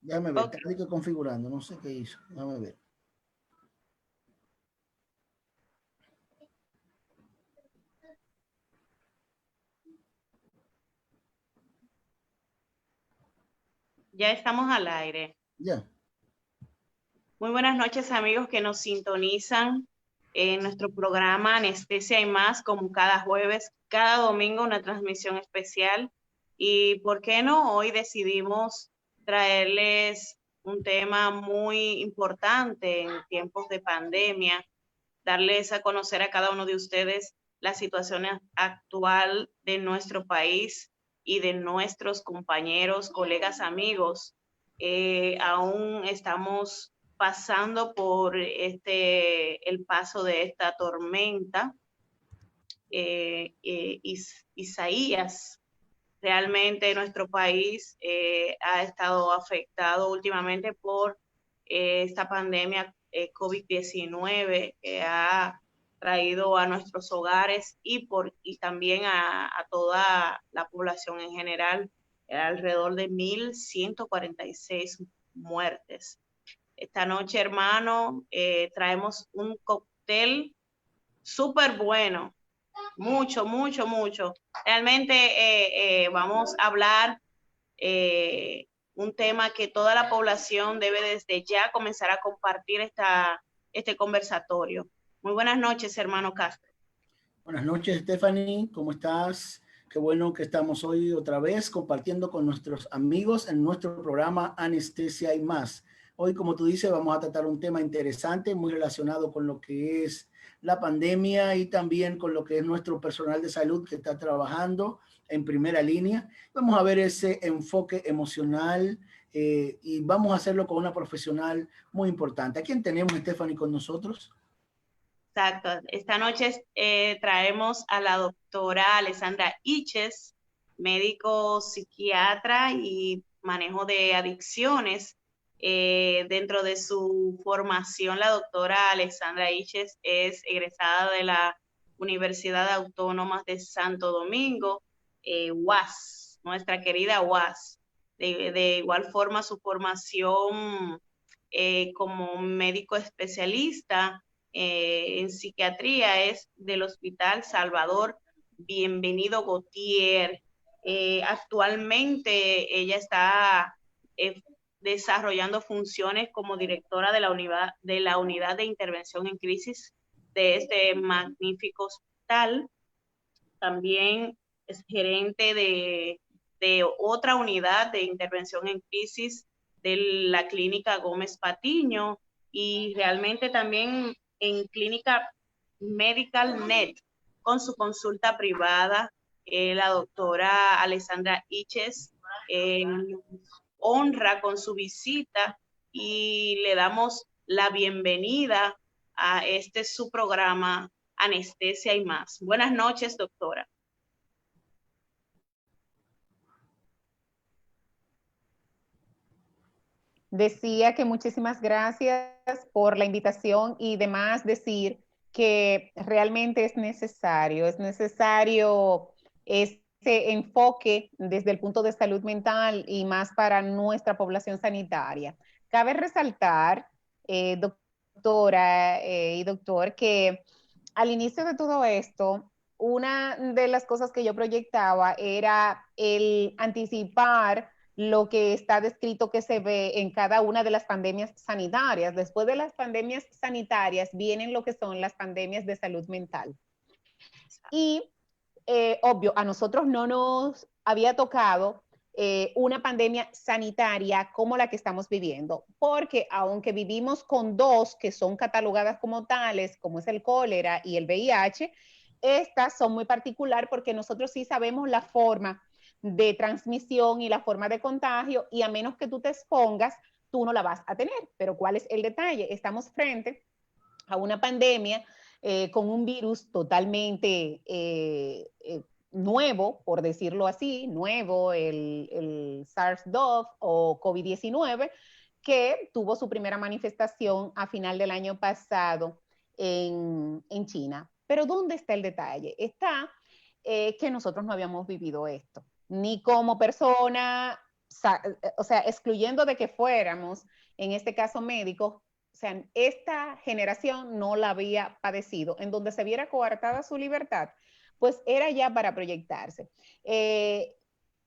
Déjame ver, Ok. está que configurando, no sé qué hizo. Déjame ver. Ya estamos al aire. Ya. Muy buenas noches, amigos que nos sintonizan en nuestro programa Anestesia y más, como cada jueves, cada domingo una transmisión especial. Y por qué no, hoy decidimos traerles un tema muy importante en tiempos de pandemia, darles a conocer a cada uno de ustedes la situación actual de nuestro país y de nuestros compañeros, colegas, amigos. Aún estamos pasando por el paso de esta tormenta. Isaías, realmente nuestro país ha estado afectado últimamente por esta pandemia COVID-19 que ha traído a nuestros hogares y también a toda la población en general alrededor de 1,146 muertes. Esta noche, hermano, traemos un cóctel súper bueno, mucho, mucho, mucho. Realmente vamos a hablar un tema que toda la población debe desde ya comenzar a compartir este conversatorio. Muy buenas noches, hermano Castro. Buenas noches, Stephanie, ¿cómo estás? Qué bueno que estamos hoy otra vez compartiendo con nuestros amigos en nuestro programa Anestesia y más. Hoy, como tú dices, vamos a tratar un tema interesante, muy relacionado con lo que es la pandemia y también con lo que es nuestro personal de salud que está trabajando en primera línea. Vamos a ver ese enfoque emocional y vamos a hacerlo con una profesional muy importante. ¿A quién tenemos, Stephanie, con nosotros? Exacto. Esta noche traemos a la doctora Alessandra Iches, médico psiquiatra y manejo de adicciones. Dentro de su formación, la doctora Alessandra Iches es egresada de la Universidad Autónoma de Santo Domingo, UAS, nuestra querida UAS. De igual forma, su formación como médico especialista en psiquiatría es del Hospital Salvador Bienvenido Gautier. Actualmente ella está eh, desarrollando funciones como directora de la unidad de intervención en crisis de este magnífico hospital. También es gerente de otra unidad de intervención en crisis de la clínica Gómez Patiño y realmente también en clínica Medical Net con su consulta privada. La doctora Alessandra Iches honra con su visita y le damos la bienvenida a su programa Anestesia y más. Buenas noches, doctora. Decía que muchísimas gracias por la invitación y demás decir que realmente es necesario ese enfoque desde el punto de salud mental y más para nuestra población sanitaria. Cabe resaltar, doctora y doctor, que al inicio de todo esto, una de las cosas que yo proyectaba era el anticipar lo que está descrito que se ve en cada una de las pandemias sanitarias. Después de las pandemias sanitarias vienen lo que son las pandemias de salud mental. Y obvio, a nosotros no nos había tocado una pandemia sanitaria como la que estamos viviendo, porque aunque vivimos con dos que son catalogadas como tales, como es el cólera y el VIH, estas son muy particular porque nosotros sí sabemos la forma de transmisión y la forma de contagio y a menos que tú te expongas, tú no la vas a tener. Pero ¿cuál es el detalle? Estamos frente a una pandemia con un virus totalmente nuevo, por decirlo así, nuevo, el SARS-CoV o COVID-19, que tuvo su primera manifestación a final del año pasado en China. Pero ¿dónde está el detalle? Está que nosotros no habíamos vivido esto, ni como persona o sea, excluyendo de que fuéramos, en este caso médicos, o sea, esta generación no la había padecido, en donde se viera coartada su libertad, pues era ya para proyectarse.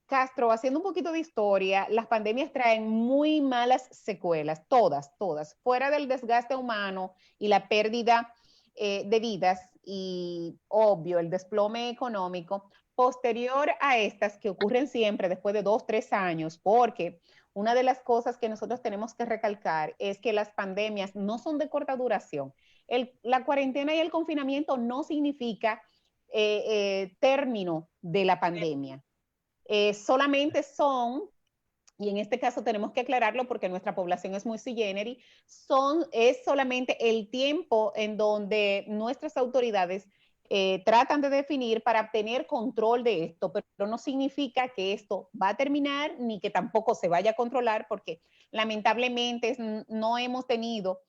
Castro, haciendo un poquito de historia, las pandemias traen muy malas secuelas, todas, todas, fuera del desgaste humano y la pérdida de vidas y, obvio, el desplome económico, posterior a estas que ocurren siempre después de 2, 3 años, porque una de las cosas que nosotros tenemos que recalcar es que las pandemias no son de corta duración. La cuarentena y el confinamiento no significa término de la pandemia. Solamente son, y en este caso tenemos que aclararlo porque nuestra población es muy sui generis, es solamente el tiempo en donde nuestras autoridades tratan de definir para obtener control de esto, pero no significa que esto va a terminar ni que tampoco se vaya a controlar, porque lamentablemente no hemos tenido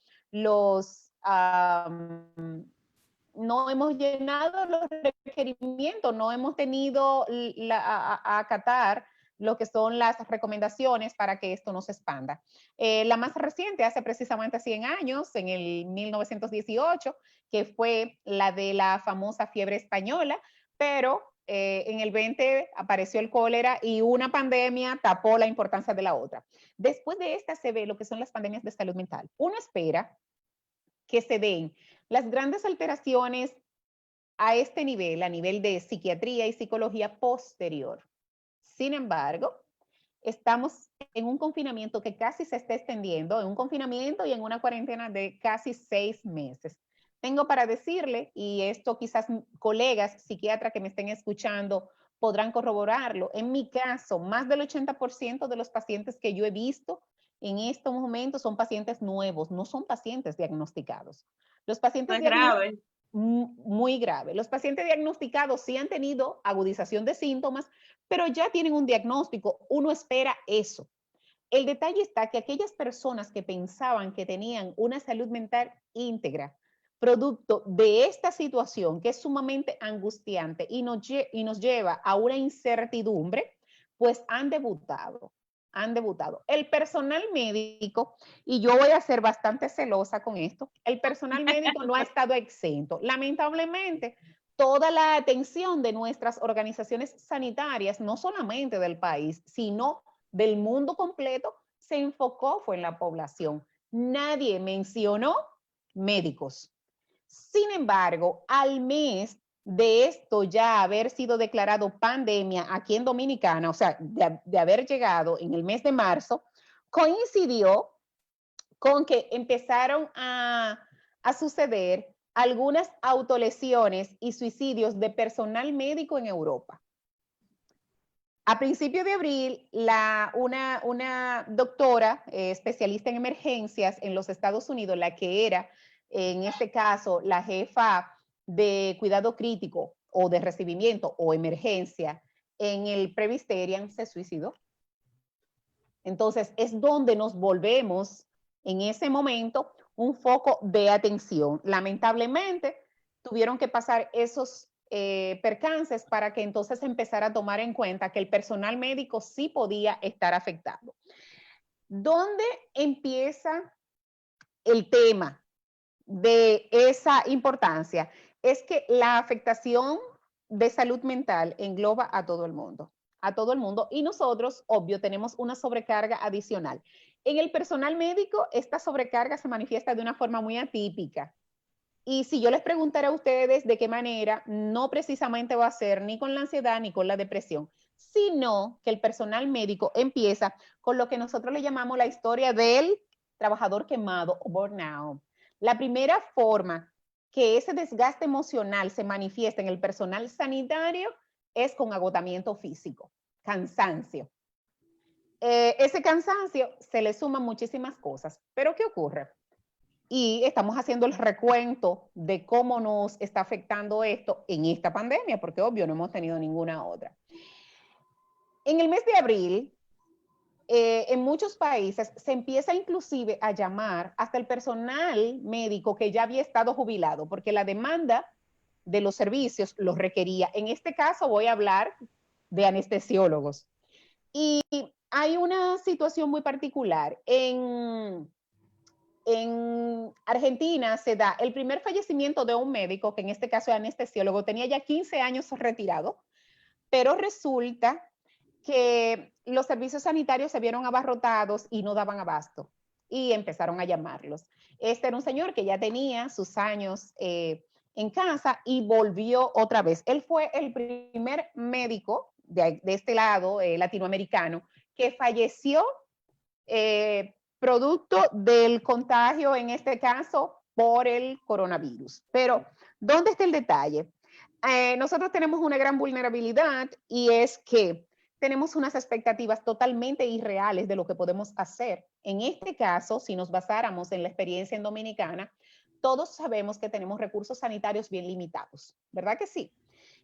no hemos llenado los requerimientos, no hemos tenido a acatar lo que son las recomendaciones para que esto no se expanda. La más reciente, hace precisamente 100 años, en el 1918, que fue la de la famosa fiebre española, pero en el 20 apareció el cólera y una pandemia tapó la importancia de la otra. Después de esta se ve lo que son las pandemias de salud mental. Uno espera que se den las grandes alteraciones a este nivel, a nivel de psiquiatría y psicología posterior. Sin embargo, estamos en un confinamiento que casi se está extendiendo, en un confinamiento y en una cuarentena de casi 6 meses. Tengo para decirle, y esto quizás colegas psiquiatras que me estén escuchando podrán corroborarlo, en mi caso, más del 80% de los pacientes que yo he visto en estos momentos son pacientes nuevos, no son pacientes diagnosticados. Los pacientes grave. Muy grave. Los pacientes diagnosticados sí han tenido agudización de síntomas, pero ya tienen un diagnóstico. Uno espera eso. El detalle está que aquellas personas que pensaban que tenían una salud mental íntegra, producto de esta situación que es sumamente angustiante y nos lleva a una incertidumbre, pues han debutado. El personal médico, y yo voy a ser bastante celosa con esto, el personal médico no ha estado exento. Lamentablemente, toda la atención de nuestras organizaciones sanitarias, no solamente del país, sino del mundo completo, se enfocó fue en la población. Nadie mencionó médicos. Sin embargo, al mes de esto ya haber sido declarado pandemia aquí en Dominicana, o sea, de haber llegado en el mes de marzo, coincidió con que empezaron a suceder algunas autolesiones y suicidios de personal médico en Europa. A principios de abril, una doctora especialista en emergencias en los Estados Unidos, la que era, en este caso, la jefa de cuidado crítico o de recibimiento o emergencia en el Presbyterian, se suicidó. Entonces, es donde nos volvemos en ese momento un foco de atención. Lamentablemente, tuvieron que pasar esos percances para que entonces empezara a tomar en cuenta que el personal médico sí podía estar afectado. ¿Dónde empieza el tema de esa importancia? Es que la afectación de salud mental engloba a todo el mundo. Y nosotros, obvio, tenemos una sobrecarga adicional. En el personal médico, esta sobrecarga se manifiesta de una forma muy atípica. Y si yo les preguntara a ustedes de qué manera, no precisamente va a ser ni con la ansiedad ni con la depresión, sino que el personal médico empieza con lo que nosotros le llamamos la historia del trabajador quemado o burnout. La primera forma que ese desgaste emocional se manifiesta en el personal sanitario es con agotamiento físico, cansancio. Ese cansancio se le suman muchísimas cosas, pero ¿qué ocurre? Y estamos haciendo el recuento de cómo nos está afectando esto en esta pandemia, porque obvio no hemos tenido ninguna otra. En el mes de abril, en muchos países se empieza inclusive a llamar hasta el personal médico que ya había estado jubilado, porque la demanda de los servicios los requería. En este caso voy a hablar de anestesiólogos. Y hay una situación muy particular. En Argentina se da el primer fallecimiento de un médico, que en este caso es anestesiólogo, tenía ya 15 años retirado, pero resulta que los servicios sanitarios se vieron abarrotados y no daban abasto y empezaron a llamarlos. Este era un señor que ya tenía sus años en casa y volvió otra vez. Él fue el primer médico de este lado latinoamericano que falleció producto del contagio, en este caso, por el coronavirus. Pero, ¿dónde está el detalle? Nosotros tenemos una gran vulnerabilidad y es que tenemos unas expectativas totalmente irreales de lo que podemos hacer. En este caso, si nos basáramos en la experiencia en Dominicana, todos sabemos que tenemos recursos sanitarios bien limitados, ¿verdad que sí?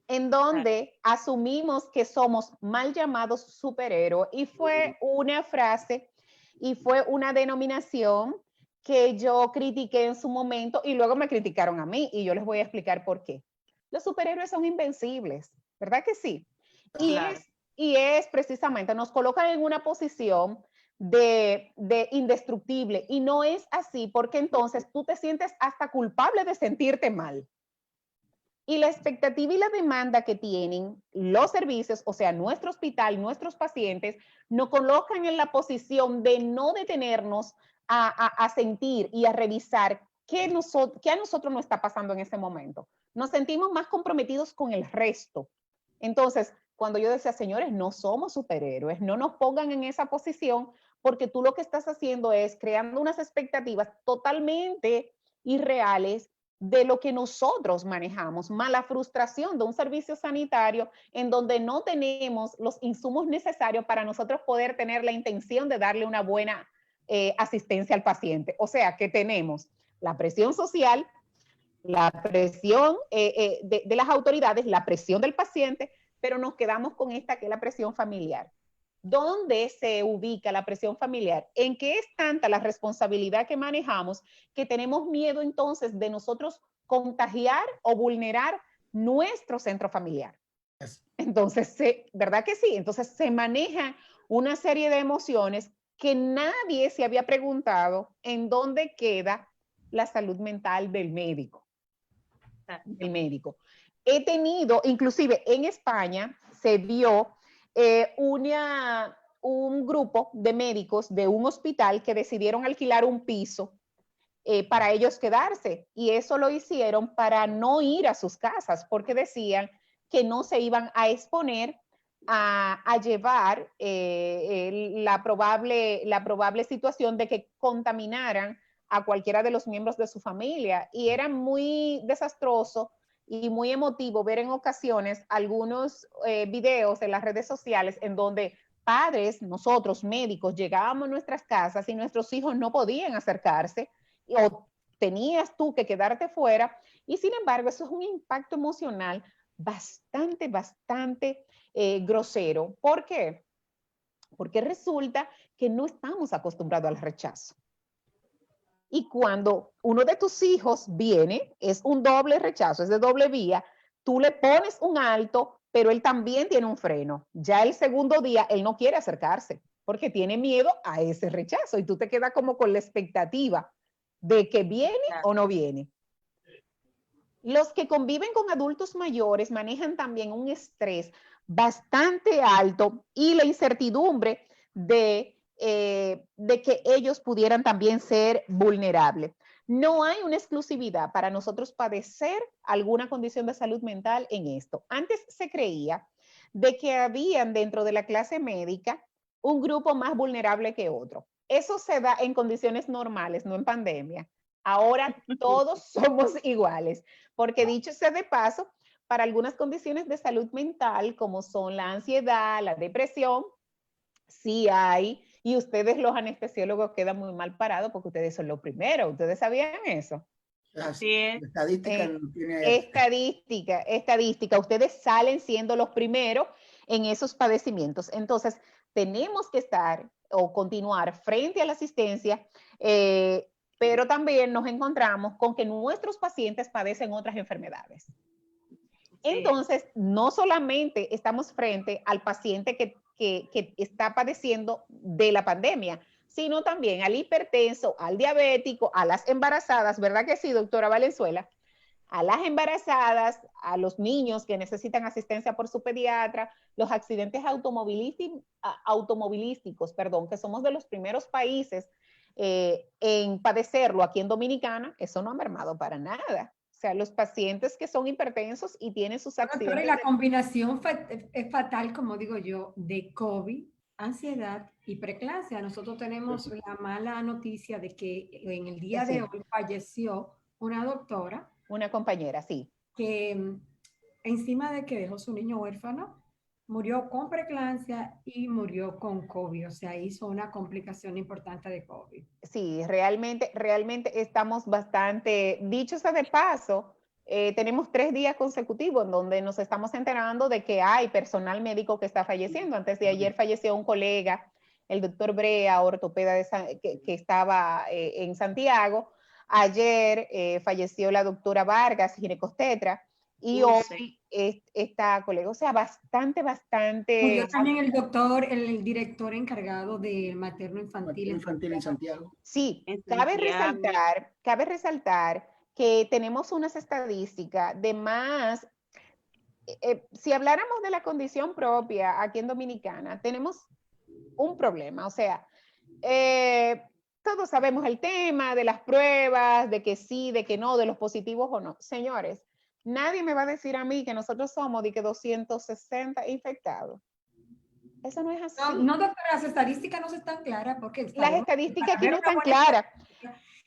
En donde asumimos que somos mal llamados superhéroes y fue una frase y fue una denominación que yo critiqué en su momento y luego me criticaron a mí y yo les voy a explicar por qué. Los superhéroes son invencibles, ¿verdad que sí? Claro. Y es precisamente, nos colocan en una posición de indestructible y no es así porque entonces tú te sientes hasta culpable de sentirte mal. Y la expectativa y la demanda que tienen los servicios, o sea, nuestro hospital, nuestros pacientes, nos colocan en la posición de no detenernos a sentir y a revisar qué a nosotros nos está pasando en ese momento. Nos sentimos más comprometidos con el resto. Entonces, cuando yo decía, señores, no somos superhéroes, no nos pongan en esa posición, porque tú lo que estás haciendo es creando unas expectativas totalmente irreales de lo que nosotros manejamos, más la frustración de un servicio sanitario en donde no tenemos los insumos necesarios para nosotros poder tener la intención de darle una buena asistencia al paciente. O sea, que tenemos la presión social, la presión de las autoridades, la presión del paciente, pero nos quedamos con esta que es la presión familiar. ¿Dónde se ubica la presión familiar? ¿En qué es tanta la responsabilidad que manejamos que tenemos miedo entonces de nosotros contagiar o vulnerar nuestro centro familiar? Entonces, ¿verdad que sí? Entonces se maneja una serie de emociones que nadie se había preguntado en dónde queda la salud mental del médico. El médico. He tenido, inclusive en España, se vio un grupo de médicos de un hospital que decidieron alquilar un piso para ellos quedarse y eso lo hicieron para no ir a sus casas porque decían que no se iban a exponer a llevar la probable situación de que contaminaran a cualquiera de los miembros de su familia y era muy desastroso y muy emotivo ver en ocasiones algunos videos en las redes sociales en donde padres, nosotros médicos, llegábamos a nuestras casas y nuestros hijos no podían acercarse o tenías tú que quedarte fuera y sin embargo eso es un impacto emocional bastante grosero. ¿Por qué? Porque resulta que no estamos acostumbrados al rechazo. Y cuando uno de tus hijos viene, es un doble rechazo, es de doble vía, tú le pones un alto, pero él también tiene un freno. Ya el segundo día, él no quiere acercarse porque tiene miedo a ese rechazo y tú te quedas como con la expectativa de que viene o no viene. Los que conviven con adultos mayores manejan también un estrés bastante alto y la incertidumbre de que ellos pudieran también ser vulnerables. No hay una exclusividad para nosotros padecer alguna condición de salud mental en esto. Antes se creía de que habían dentro de la clase médica un grupo más vulnerable que otro. Eso se da en condiciones normales, no en pandemia. Ahora todos somos iguales, porque dicho sea de paso, para algunas condiciones de salud mental, como son la ansiedad, la depresión, sí hay, y ustedes los anestesiólogos quedan muy mal parados porque ustedes son los primeros. ¿Ustedes sabían eso? Así es. Estadística. Ustedes salen siendo los primeros en esos padecimientos. Entonces, tenemos que estar o continuar frente a la asistencia, pero también nos encontramos con que nuestros pacientes padecen otras enfermedades. Entonces, no solamente estamos frente al paciente que está padeciendo de la pandemia, sino también al hipertenso, al diabético, a las embarazadas, ¿verdad que sí, doctora Valenzuela? A las embarazadas, a los niños que necesitan asistencia por su pediatra, los accidentes automovilísticos, perdón, que somos de los primeros países en padecerlo aquí en Dominicana, eso no ha mermado para nada. O sea, los pacientes que son hipertensos y tienen sus accidentes. Y la combinación es fatal, como digo yo, de COVID, ansiedad y preeclampsia. Nosotros tenemos la mala noticia de que en el día de hoy falleció una doctora. Una compañera, sí. Que encima de que dejó su niño huérfano, murió con preeclampsia y murió con COVID. O sea, hizo una complicación importante de COVID. Sí, realmente estamos bastante, dicho sea de paso, tenemos 3 días consecutivos en donde nos estamos enterando de que hay personal médico que está falleciendo. Antes de ayer falleció un colega, el doctor Brea, ortopeda que estaba en Santiago. Ayer falleció la doctora Vargas, ginecostetra, y hoy esta colega, o sea, bastante. Murió también el doctor, el director encargado del materno infantil en Santiago. Sí, cabe resaltar que tenemos unas estadísticas de más, si habláramos de la condición propia aquí en Dominicana, tenemos un problema, o sea, todos sabemos el tema de las pruebas, de que sí, de que no, de los positivos o no. Señores, nadie me va a decir a mí que nosotros somos de que 260 infectados. Eso no es así. No, doctora, las estadísticas no están claras porque... Las estadísticas aquí no están claras.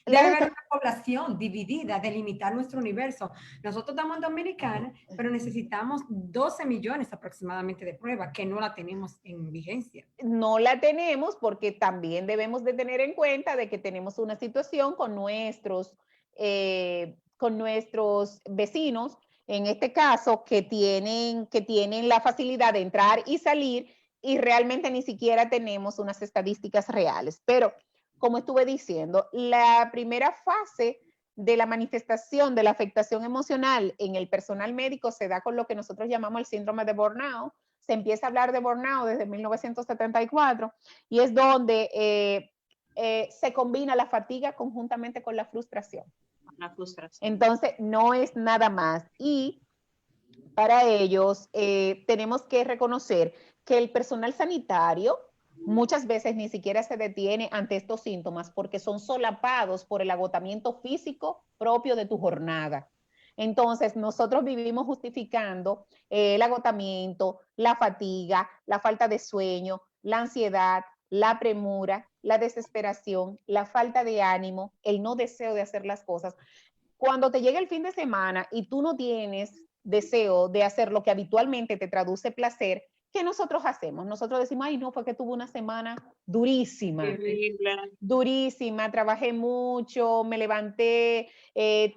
Debe haber una población dividida, delimitar nuestro universo. Nosotros estamos en Dominicana, pero necesitamos 12 millones aproximadamente de pruebas que no la tenemos en vigencia. No la tenemos porque también debemos de tener en cuenta de que tenemos una situación con nuestros vecinos, en este caso, que tienen la facilidad de entrar y salir y realmente ni siquiera tenemos unas estadísticas reales. Pero, como estuve diciendo, la primera fase de la manifestación de la afectación emocional en el personal médico se da con lo que nosotros llamamos el síndrome de burnout. Se empieza a hablar de burnout desde 1974 y es donde se combina la fatiga conjuntamente con la frustración. Entonces, no es nada más. Y para ellos tenemos que reconocer que el personal sanitario muchas veces ni siquiera se detiene ante estos síntomas porque son solapados por el agotamiento físico propio de tu jornada. Entonces, nosotros vivimos justificando el agotamiento, la fatiga, la falta de sueño, la ansiedad, la premura, la desesperación, la falta de ánimo, el no deseo de hacer las cosas. Cuando te llega el fin de semana y tú no tienes deseo de hacer lo que habitualmente te traduce placer, ¿qué nosotros hacemos? Nosotros decimos, ay, no, fue que tuve una semana durísima. Terrible. Durísima, trabajé mucho, me levanté,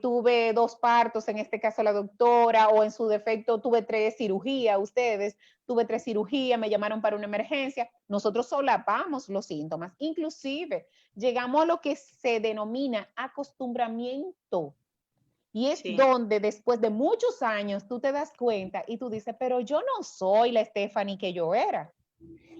tuve 2 partos, en este caso la doctora, o en su defecto tuve 3 cirugías, tuve 3 cirugías, me llamaron para una emergencia. Nosotros solapamos los síntomas, inclusive llegamos a lo que se denomina acostumbramiento. Y es donde después de muchos años tú te das cuenta y tú dices, pero yo no soy la Stephanie que yo era.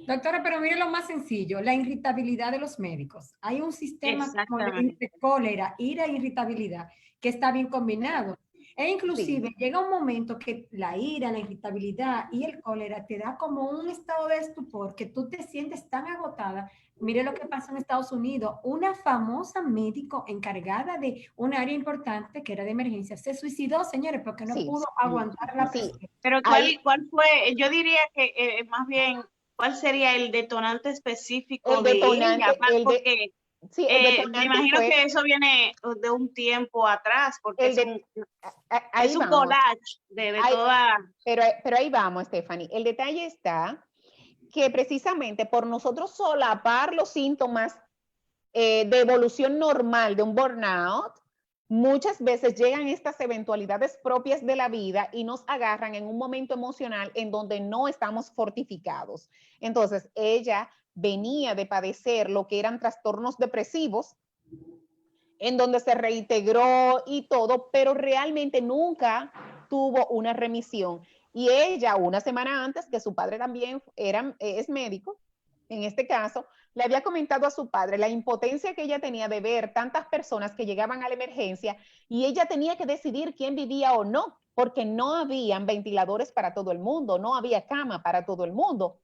Doctora, pero mire lo más sencillo, la irritabilidad de los médicos. Hay un sistema entre cólera, ira e irritabilidad que está bien combinado. E inclusive llega un momento que la ira, la irritabilidad y el cólera te da como un estado de estupor que tú te sientes tan agotada. Mire lo que pasó en Estados Unidos. Una famosa médico encargada de un área importante que era de emergencia se suicidó, señores, porque no pudo aguantar la presión. Pero ¿cuál fue? Yo diría que más bien, ¿cuál sería el detonante específico de ella? Porque me imagino que eso viene de un tiempo atrás, porque es un collage de toda... Pero ahí vamos, Stephanie. El detalle está que precisamente por nosotros solapar los síntomas de evolución normal de un burnout, muchas veces llegan estas eventualidades propias de la vida y nos agarran en un momento emocional en donde no estamos fortificados. Entonces, ella venía de padecer lo que eran trastornos depresivos, en donde se reintegró y todo, pero realmente nunca tuvo una remisión. Y ella, una semana antes, que su padre también es médico, en este caso, le había comentado a su padre la impotencia que ella tenía de ver tantas personas que llegaban a la emergencia y ella tenía que decidir quién vivía o no, porque no habían ventiladores para todo el mundo, no había cama para todo el mundo.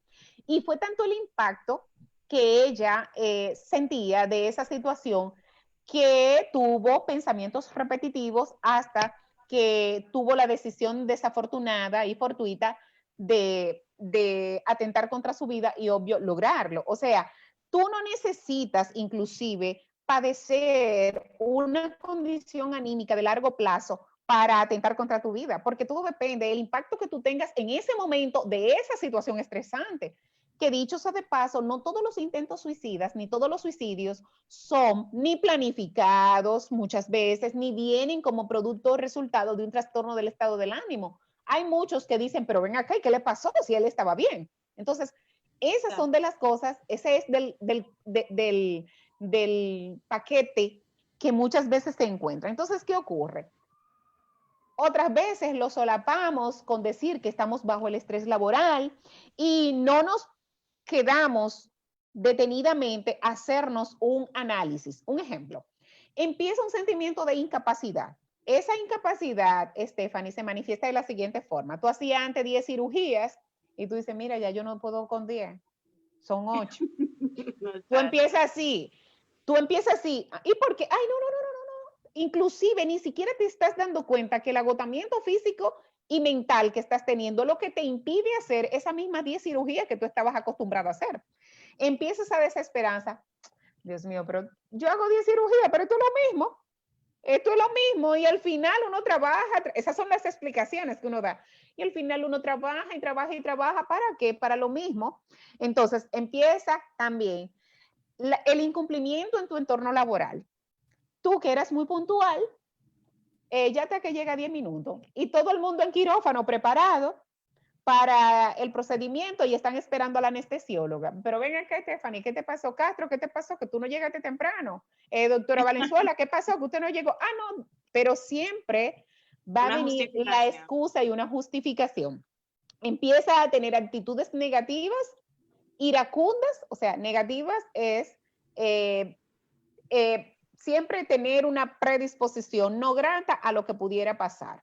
Y fue tanto el impacto que ella sentía de esa situación que tuvo pensamientos repetitivos hasta que tuvo la decisión desafortunada y fortuita de atentar contra su vida y obvio lograrlo. O sea, tú no necesitas inclusive padecer una condición anímica de largo plazo para atentar contra tu vida, porque todo depende del impacto que tú tengas en ese momento de esa situación estresante. Que dicho sea de paso, no todos los intentos suicidas ni todos los suicidios son ni planificados muchas veces, ni vienen como producto o resultado de un trastorno del estado del ánimo. Hay muchos que dicen, pero ven acá, ¿y qué le pasó si él estaba bien? Entonces, esas son de las cosas, ese es del paquete que muchas veces se encuentra. Entonces, ¿qué ocurre? Otras veces lo solapamos con decir que estamos bajo el estrés laboral y no nos quedamos detenidamente a hacernos un análisis. Un ejemplo, empieza un sentimiento de incapacidad. Esa incapacidad, Stephanie, se manifiesta de la siguiente forma. Tú hacías antes 10 cirugías y tú dices, mira, ya yo no puedo con 10, son 8. Tú empiezas así. ¿Y por qué? Ay, no. Inclusive ni siquiera te estás dando cuenta que el agotamiento físico y mental que estás teniendo lo que te impide hacer esa misma 10 cirugías que tú estabas acostumbrado a hacer. Empiezas a desesperanza. Dios mío, pero yo hago 10 cirugías, pero esto es lo mismo. Esto es lo mismo y al final uno trabaja, esas son las explicaciones que uno da. Y al final uno trabaja y trabaja y trabaja, ¿para qué? Para lo mismo. Entonces empieza también el incumplimiento en tu entorno laboral. Tú que eras muy puntual, ya hasta que llega 10 minutos y todo el mundo en quirófano preparado para el procedimiento y están esperando a la anestesióloga. Pero ven acá, Stephanie, ¿qué te pasó, Castro? ¿Qué te pasó? Que tú no llegaste temprano. Doctora Valenzuela, ¿qué pasó? Que usted no llegó. Ah, no, pero siempre va a venir la excusa y una justificación. Empieza a tener actitudes negativas, iracundas, o sea, negativas es siempre tener una predisposición no grata a lo que pudiera pasar.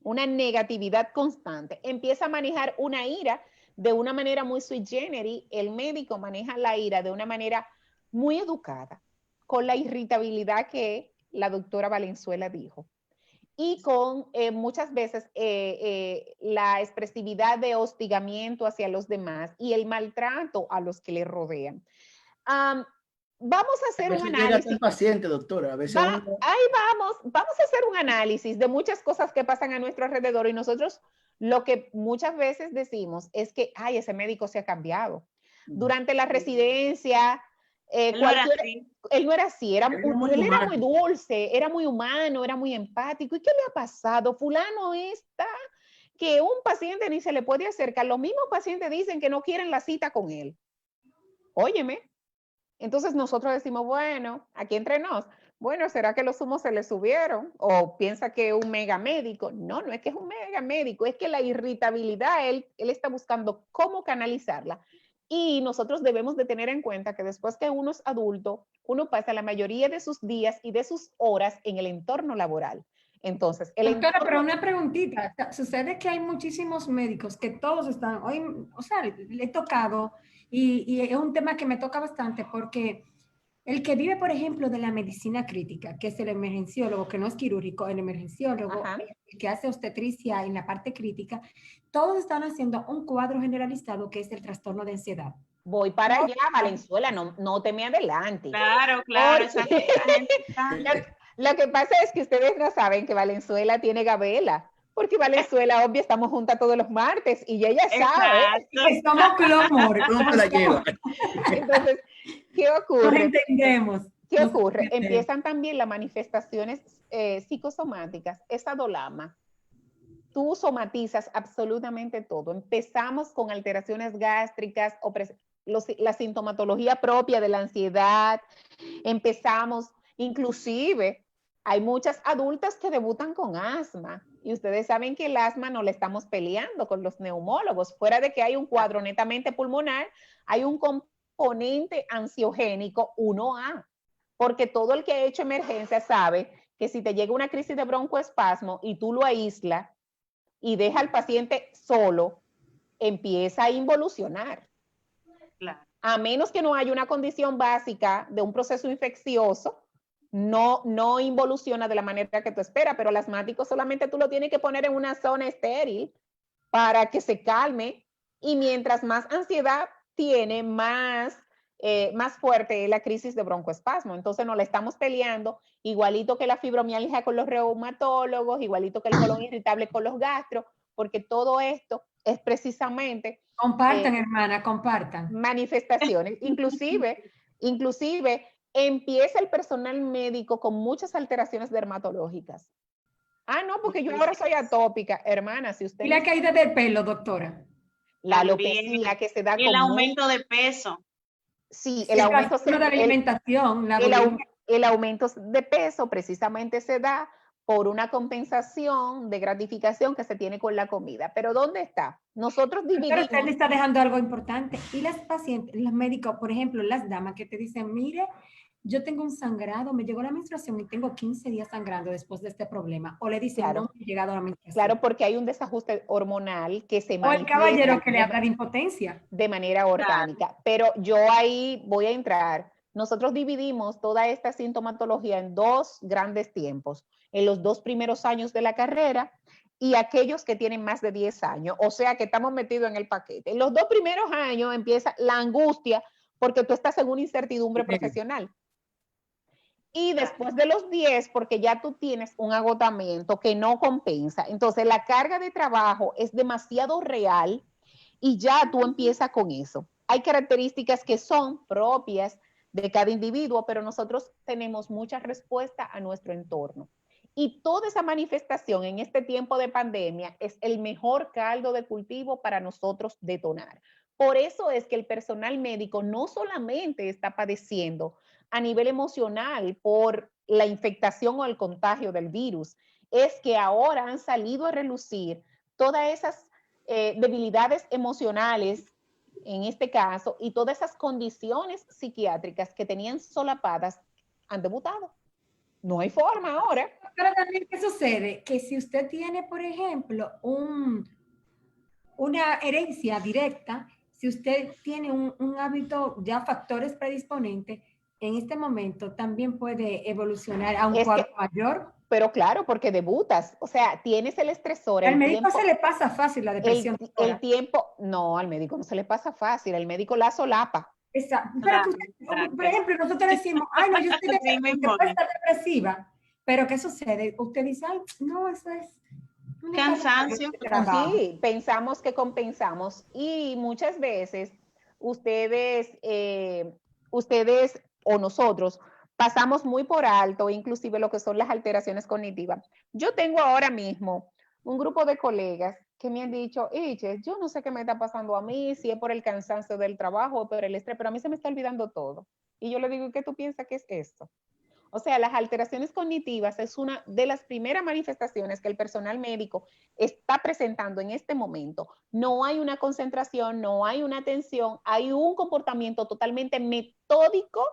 Una negatividad constante. Empieza a manejar una ira de una manera muy sui generis. El médico maneja la ira de una manera muy educada, con la irritabilidad que la doctora Valenzuela dijo. Y con muchas veces la expresividad de hostigamiento hacia los demás y el maltrato a los que le rodean. Vamos a hacer un análisis. Paciente, doctora. A veces vamos a hacer un análisis de muchas cosas que pasan a nuestro alrededor y nosotros lo que muchas veces decimos es que, ay, ese médico se ha cambiado. Durante la residencia, él no era así, él era muy dulce, era muy humano, era muy empático. ¿Y qué le ha pasado? Fulano está que un paciente ni se le puede acercar. Los mismos pacientes dicen que no quieren la cita con él. Óyeme. Entonces nosotros decimos, bueno, aquí entre nos, bueno, ¿será que los humos se le subieron? ¿O piensa que es un mega médico? No, no es que es un mega médico, es que la irritabilidad, él está buscando cómo canalizarla. Y nosotros debemos de tener en cuenta que después que uno es adulto, uno pasa la mayoría de sus días y de sus horas en el entorno laboral. Entonces, doctora, pero una preguntita. Sucede que hay muchísimos médicos que todos están, hoy, o sea, le he tocado y es un tema que me toca bastante porque el que vive, por ejemplo, de la medicina crítica, que es el emergenciólogo, que no es quirúrgico, el emergenciólogo, el que hace obstetricia en la parte crítica, todos están haciendo un cuadro generalizado que es el trastorno de ansiedad. Voy para allá, Valenzuela, no te me adelante. Claro. Lo que pasa es que ustedes no saben que Valenzuela tiene Gabela, porque Valenzuela, obvio, estamos juntas todos los martes y ella sabe. Somos clomor. Entonces, ¿qué ocurre? Nos entendemos. ¿Qué ocurre? Empiezan también las manifestaciones psicosomáticas, esa dolama. Tú somatizas absolutamente todo. Empezamos con alteraciones gástricas, la sintomatología propia de la ansiedad. Empezamos, inclusive, hay muchas adultas que debutan con asma. Y ustedes saben que el asma no le estamos peleando con los neumólogos. Fuera de que hay un cuadro netamente pulmonar, hay un componente ansiogénico 1A. Porque todo el que ha hecho emergencia sabe que si te llega una crisis de broncoespasmo y tú lo aíslas y deja al paciente solo, empieza a involucionar. Claro. A menos que no haya una condición básica de un proceso infeccioso, no involuciona de la manera que tú esperas, pero el asmático solamente tú lo tienes que poner en una zona estéril para que se calme, y mientras más ansiedad tiene, más fuerte es la crisis de broncoespasmo. Entonces nos la estamos peleando, igualito que la fibromialgia con los reumatólogos, igualito que el colon irritable con los gastros, porque todo esto es precisamente... Compartan, hermana, compartan. Manifestaciones, inclusive empieza el personal médico con muchas alteraciones dermatológicas. Ah, no, porque yo ahora soy atópica. Hermana, si usted... ¿Y la caída del pelo, doctora? La alopecia que se da con... El aumento de peso. Sí, el aumento de la alimentación. El aumento de peso precisamente se da por una compensación de gratificación que se tiene con la comida. Pero ¿dónde está? Nosotros dividimos... Pero usted le está dejando algo importante. Y las pacientes, los médicos, por ejemplo, las damas que te dicen, mire, yo tengo un sangrado, me llegó la menstruación y tengo 15 días sangrando después de este problema. O le dicen, claro, no me ha llegado la menstruación. Claro, porque hay un desajuste hormonal que se manifiesta... O el caballero que le habla de impotencia. De manera orgánica. Claro. Pero yo ahí voy a entrar. Nosotros dividimos toda esta sintomatología en dos grandes tiempos. En los 2 primeros años de la carrera y aquellos que tienen más de 10 años. O sea que estamos metidos en el paquete. En los 2 primeros años empieza la angustia porque tú estás en una incertidumbre profesional. Y después de los 10, porque ya tú tienes un agotamiento que no compensa. Entonces la carga de trabajo es demasiado real y ya tú empiezas con eso. Hay características que son propias de cada individuo, pero nosotros tenemos mucha respuesta a nuestro entorno. Y toda esa manifestación en este tiempo de pandemia es el mejor caldo de cultivo para nosotros detonar. Por eso es que el personal médico no solamente está padeciendo a nivel emocional por la infectación o el contagio del virus, es que ahora han salido a relucir todas esas debilidades emocionales, en este caso, y todas esas condiciones psiquiátricas que tenían solapadas han debutado. No hay forma ahora. Pero también, ¿qué sucede? Que si usted tiene, por ejemplo, una herencia directa, si usted tiene un hábito, ya factores predisponentes, en este momento también puede evolucionar a un cuadro mayor. Pero claro, porque debutas, o sea, tienes el estresor. Al médico se le pasa fácil la depresión. El tiempo, no, al médico no se le pasa fácil, el médico la solapa. Exacto. Pero por ejemplo, nosotros decimos, ay, no, yo estoy depresiva, pero ¿qué sucede? Usted dice, ay, no, eso es cansancio. Sí, pensamos que compensamos y muchas veces ustedes o nosotros pasamos muy por alto, inclusive lo que son las alteraciones cognitivas. Yo tengo ahora mismo un grupo de colegas que me han dicho, yo no sé qué me está pasando a mí, si es por el cansancio del trabajo o por el estrés, pero a mí se me está olvidando todo. Y yo le digo, ¿qué tú piensas que es esto? O sea, las alteraciones cognitivas es una de las primeras manifestaciones que el personal médico está presentando en este momento. No hay una concentración, no hay una atención, hay un comportamiento totalmente metódico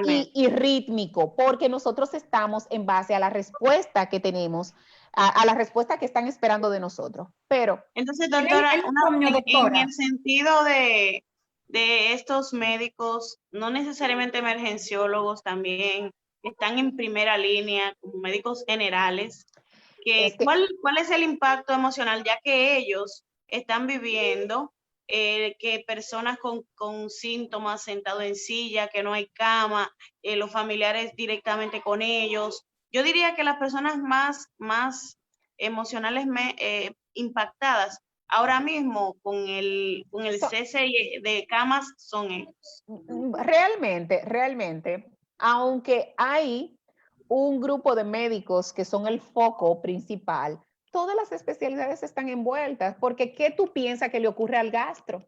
y rítmico, porque nosotros estamos en base a la respuesta que tenemos, a la respuesta que están esperando de nosotros. Pero entonces, doctora, en el sentido de estos médicos, no necesariamente emergenciólogos, también están en primera línea como médicos generales, ¿cuál es el impacto emocional, ya que ellos están viviendo que personas con síntomas sentados en silla, que no hay cama, los familiares directamente con ellos? Yo diría que las personas más emocionales impactadas ahora mismo con el cese de camas son ellos. Realmente, aunque hay un grupo de médicos que son el foco principal, todas las especialidades están envueltas, porque ¿qué tú piensas que le ocurre al gastro?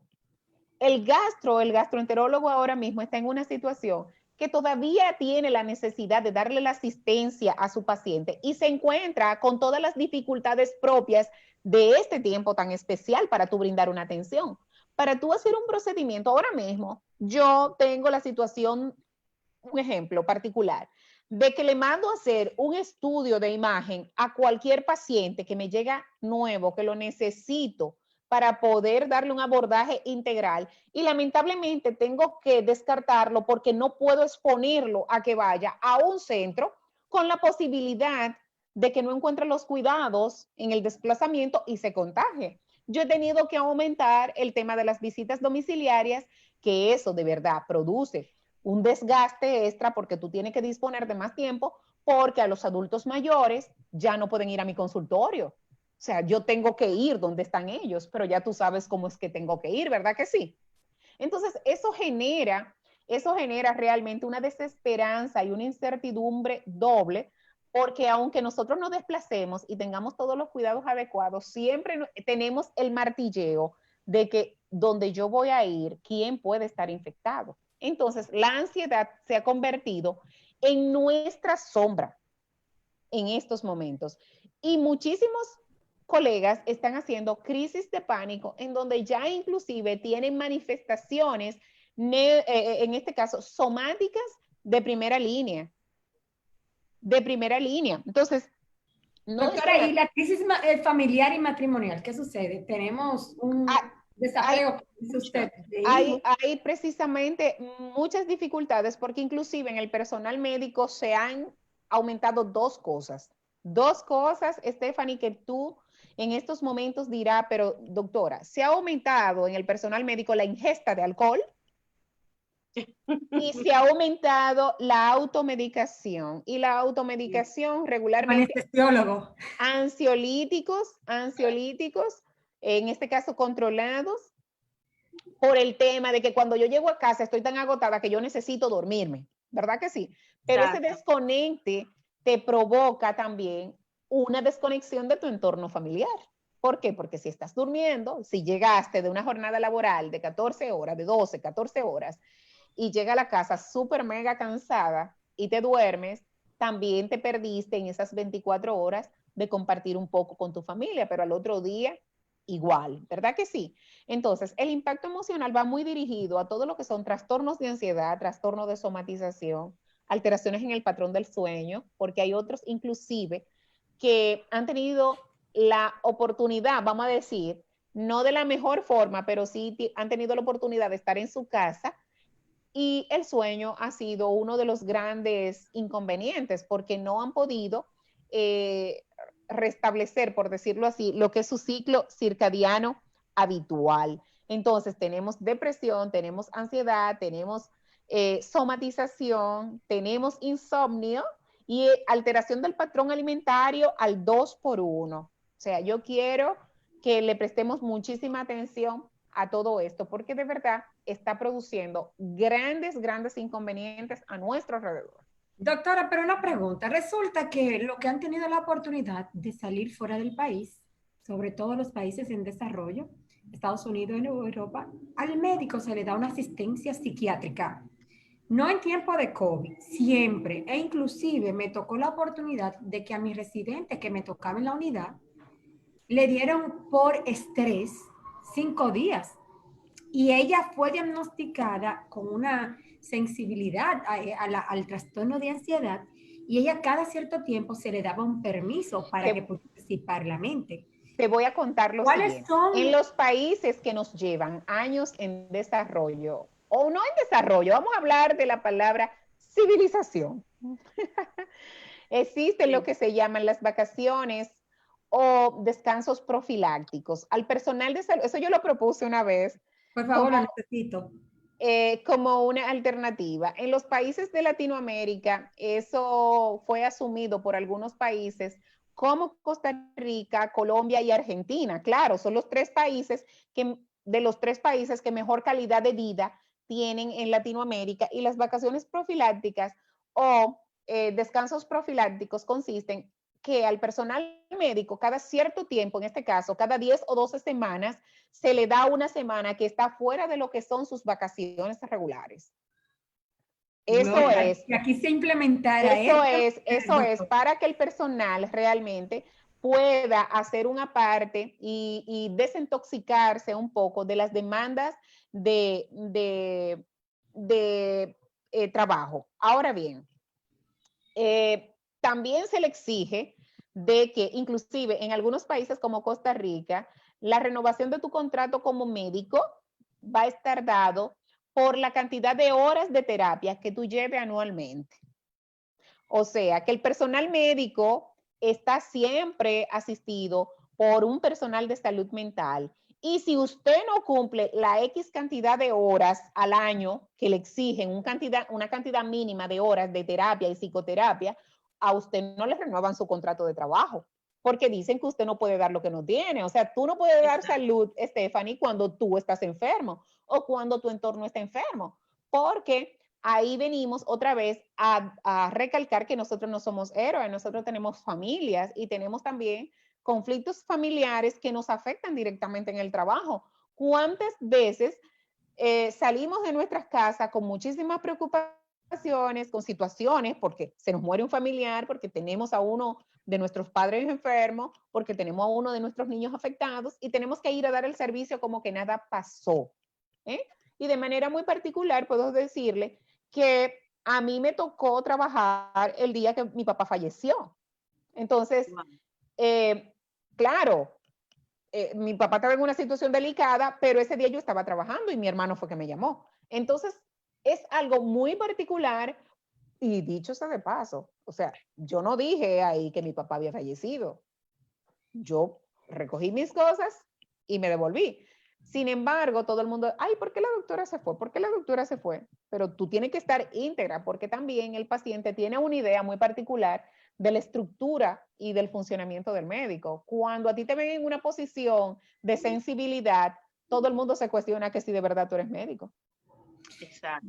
El gastroenterólogo ahora mismo está en una situación que todavía tiene la necesidad de darle la asistencia a su paciente y se encuentra con todas las dificultades propias de este tiempo tan especial para tú brindar una atención. Para tú hacer un procedimiento, ahora mismo yo tengo la situación, un ejemplo particular, de que le mando a hacer un estudio de imagen a cualquier paciente que me llega nuevo, que lo necesito para poder darle un abordaje integral y lamentablemente tengo que descartarlo porque no puedo exponerlo a que vaya a un centro con la posibilidad de que no encuentre los cuidados en el desplazamiento y se contagie. Yo he tenido que aumentar el tema de las visitas domiciliarias, que eso de verdad produce un desgaste extra porque tú tienes que disponer de más tiempo porque a los adultos mayores ya no pueden ir a mi consultorio. O sea, yo tengo que ir donde están ellos, pero ya tú sabes cómo es que tengo que ir, ¿verdad que sí? Entonces, eso genera realmente una desesperanza y una incertidumbre doble, porque aunque nosotros nos desplacemos y tengamos todos los cuidados adecuados, siempre tenemos el martilleo de que donde yo voy a ir, ¿quién puede estar infectado? Entonces, la ansiedad se ha convertido en nuestra sombra en estos momentos. Y muchísimos colegas están haciendo crisis de pánico en donde ya inclusive tienen manifestaciones, en este caso, somáticas de primera línea. De primera línea. Entonces, no doctora, y la crisis familiar y matrimonial, ¿qué sucede? Tenemos un desapego, dice usted. Hay precisamente muchas dificultades porque inclusive en el personal médico se han aumentado dos cosas. Dos cosas, Stephanie, que tú en estos momentos dirás, pero doctora, se ha aumentado en el personal médico la ingesta de alcohol y se ha aumentado la automedicación. Y la automedicación regularmente... Anestesiólogo. Ansiolíticos, en este caso controlados, por el tema de que cuando yo llego a casa estoy tan agotada que yo necesito dormirme, ¿verdad que sí? Pero ese desconecte te provoca también una desconexión de tu entorno familiar. ¿Por qué? Porque si estás durmiendo, si llegaste de una jornada laboral de 14 horas, de 12, 14 horas, y llega a la casa súper mega cansada y te duermes, también te perdiste en esas 24 horas de compartir un poco con tu familia, pero al otro día igual, ¿verdad que sí? Entonces, el impacto emocional va muy dirigido a todo lo que son trastornos de ansiedad, trastornos de somatización, alteraciones en el patrón del sueño, porque hay otros inclusive que han tenido la oportunidad, vamos a decir, no de la mejor forma, pero sí han tenido la oportunidad de estar en su casa y el sueño ha sido uno de los grandes inconvenientes porque no han podido restablecer, por decirlo así, lo que es su ciclo circadiano habitual. Entonces tenemos depresión, tenemos ansiedad, tenemos somatización, tenemos insomnio y alteración del patrón alimentario al 2x1. O sea, yo quiero que le prestemos muchísima atención a todo esto, porque de verdad está produciendo grandes inconvenientes a nuestro alrededor. Doctora, pero una pregunta. Resulta que los que han tenido la oportunidad de salir fuera del país, sobre todo los países en desarrollo, Estados Unidos y Europa, al médico se le da una asistencia psiquiátrica. No en tiempo de COVID, siempre. E inclusive me tocó la oportunidad de que a mi residente que me tocaba en la unidad, le dieron por estrés 5 días. Y ella fue diagnosticada con una sensibilidad al trastorno de ansiedad y ella cada cierto tiempo se le daba un permiso para que pudiera participar la mente. Te voy a contar lo siguiente. En los países que nos llevan años en desarrollo, o no en desarrollo, vamos a hablar de la palabra civilización. Existen lo que se llaman las vacaciones o descansos profilácticos. Al personal de salud, eso yo lo propuse una vez. Por favor, lo necesito. Como una alternativa. En los países de Latinoamérica, eso fue asumido por algunos países como Costa Rica, Colombia y Argentina. Claro, son los tres países de los tres países que mejor calidad de vida tienen en Latinoamérica, y las vacaciones profilácticas o descansos profilácticos consisten que al personal médico cada cierto tiempo, en este caso cada 10 o 12 semanas, se le da una semana que está fuera de lo que son sus vacaciones regulares. Eso es. Que aquí se implementara eso es para que el personal realmente pueda hacer una parte y desintoxicarse un poco de las demandas de trabajo. Ahora bien, también se le exige de que inclusive en algunos países como Costa Rica, la renovación de tu contrato como médico va a estar dado por la cantidad de horas de terapia que tú lleves anualmente. O sea, que el personal médico está siempre asistido por un personal de salud mental. Y si usted no cumple la X cantidad de horas al año que le exigen, una cantidad mínima de horas de terapia y psicoterapia, a usted no le renuevan su contrato de trabajo, porque dicen que usted no puede dar lo que no tiene. O sea, tú no puedes dar salud, Stephanie, cuando tú estás enfermo o cuando tu entorno está enfermo, porque ahí venimos otra vez a recalcar que nosotros no somos héroes, nosotros tenemos familias y tenemos también conflictos familiares que nos afectan directamente en el trabajo. ¿Cuántas veces salimos de nuestras casas con muchísimas preocupaciones, con situaciones, porque se nos muere un familiar, porque tenemos a uno de nuestros padres enfermos, porque tenemos a uno de nuestros niños afectados y tenemos que ir a dar el servicio como que nada pasó? Y de manera muy particular puedo decirle que a mí me tocó trabajar el día que mi papá falleció. Entonces, claro, mi papá estaba en una situación delicada, pero ese día yo estaba trabajando y mi hermano fue que me llamó. Entonces, es algo muy particular y dicho sea de paso, o sea, yo no dije ahí que mi papá había fallecido. Yo recogí mis cosas y me devolví. Sin embargo, todo el mundo, ay, ¿por qué la doctora se fue? ¿Por qué la doctora se fue? Pero tú tienes que estar íntegra porque también el paciente tiene una idea muy particular de la estructura y del funcionamiento del médico. Cuando a ti te ven en una posición de sensibilidad, todo el mundo se cuestiona que si de verdad tú eres médico. Exacto.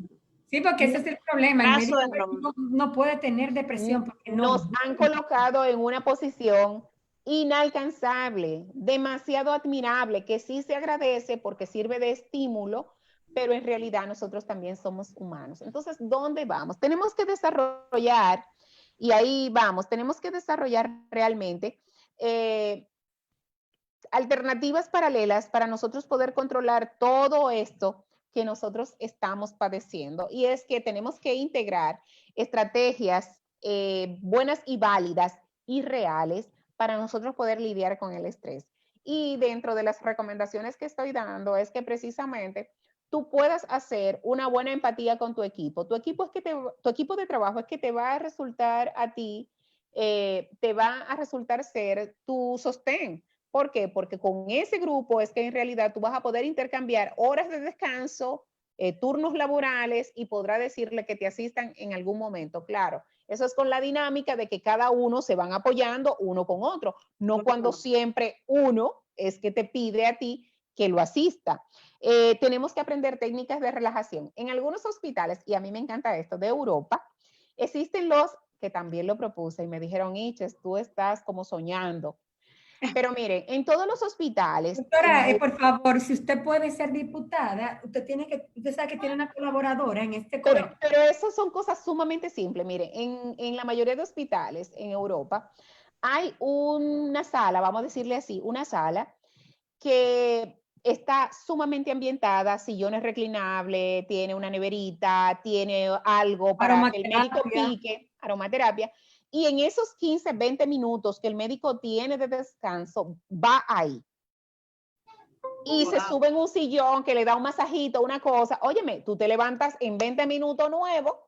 Sí, porque ese es el problema. El médico no puede tener depresión. Porque nos han colocado en una posición inalcanzable, demasiado admirable, que sí se agradece porque sirve de estímulo, pero en realidad nosotros también somos humanos. Entonces, ¿dónde vamos? Tenemos que desarrollar, y ahí vamos, tenemos que desarrollar realmente alternativas paralelas para nosotros poder controlar todo esto que nosotros estamos padeciendo. Y es que tenemos que integrar estrategias buenas y válidas y reales para nosotros poder lidiar con el estrés. Y dentro de las recomendaciones que estoy dando es que precisamente tú puedas hacer una buena empatía con tu equipo. Tu equipo de trabajo es que te va a resultar a ti, te va a resultar ser tu sostén. ¿Por qué? Porque con ese grupo es que en realidad tú vas a poder intercambiar horas de descanso, turnos laborales y podrá decirle que te asistan en algún momento. Claro, eso es con la dinámica de que cada uno se van apoyando uno con otro, no cuando siempre uno es que te pide a ti que lo asista. Tenemos que aprender técnicas de relajación. En algunos hospitales, y a mí me encanta esto, de Europa, existen los que también lo propuse y me dijeron, Iches, tú estás como soñando. Pero mire, en todos los hospitales... Doctora, por favor, si usted puede ser diputada, usted sabe que tiene una colaboradora en este colegio. Pero eso son cosas sumamente simples. Mire, en la mayoría de hospitales en Europa hay una sala, vamos a decirle así, una sala que está sumamente ambientada, sillones reclinables, tiene una neverita, tiene algo para que el médico pique, aromaterapia. Y en esos 15, 20 minutos que el médico tiene de descanso, va ahí. Y se sube en un sillón que le da un masajito, una cosa. Óyeme, tú te levantas en 20 minutos nuevo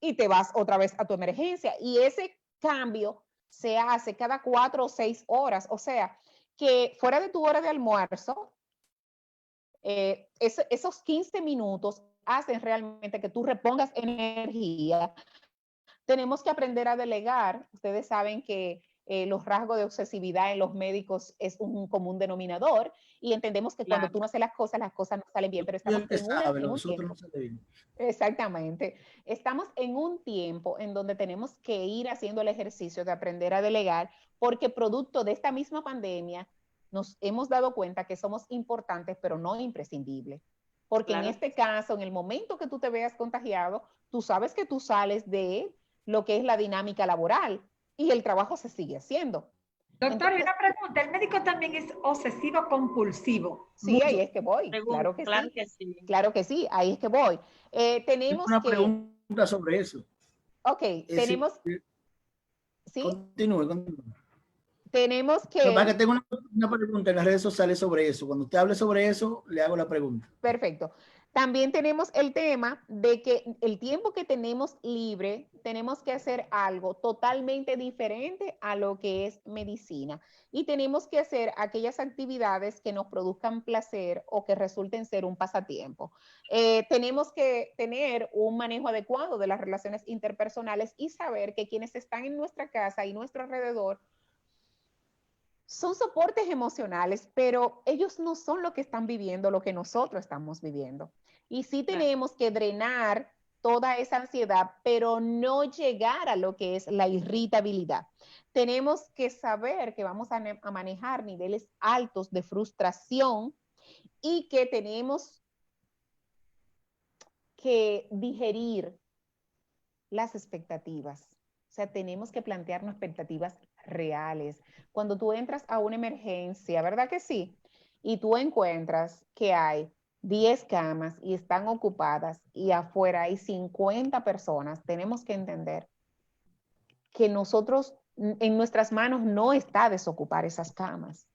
y te vas otra vez a tu emergencia. Y ese cambio se hace cada 4 o 6 horas. O sea, que fuera de tu hora de almuerzo, esos 15 minutos hacen realmente que tú repongas energía. Tenemos que aprender a delegar. Ustedes saben que los rasgos de obsesividad en los médicos es un común denominador y entendemos que cuando tú no haces las cosas no salen bien, pero estamos en un tiempo. Exactamente. Estamos en un tiempo en donde tenemos que ir haciendo el ejercicio de aprender a delegar porque producto de esta misma pandemia nos hemos dado cuenta que somos importantes, pero no imprescindibles. Porque en este caso, en el momento que tú te veas contagiado, tú sabes que tú sales de lo que es la dinámica laboral y el trabajo se sigue haciendo. Doctor, y una pregunta, ¿el médico también es obsesivo compulsivo? Sí, ahí es que voy, claro que Claro sí, que sí. claro que sí, ahí es que voy. Tengo Tenemos una que, pregunta sobre eso. ok, Es decir, sí, continúe. tenemos Lo que pasa es que, que tengo una pregunta en las redes sociales sobre eso. Cuando usted hable sobre eso, le hago la pregunta. perfecto. También tenemos el tema de que el tiempo que tenemos libre, tenemos que hacer algo totalmente diferente a lo que es medicina. Y tenemos que hacer aquellas actividades que nos produzcan placer o que resulten ser un pasatiempo. Tenemos que tener un manejo adecuado de las relaciones interpersonales y saber que quienes están en nuestra casa y nuestro alrededor son soportes emocionales, pero ellos no son lo que están viviendo, lo que nosotros estamos viviendo. Y sí tenemos que drenar toda esa ansiedad, pero no llegar a lo que es la irritabilidad. Tenemos que saber que vamos a manejar niveles altos de frustración y que tenemos que digerir las expectativas. O sea, tenemos que plantearnos expectativas reales. Cuando tú entras a una emergencia, ¿verdad que sí? Y tú encuentras que hay 10 camas y están ocupadas y afuera hay 50 personas, tenemos que entender que nosotros, en nuestras manos no está desocupar esas camas.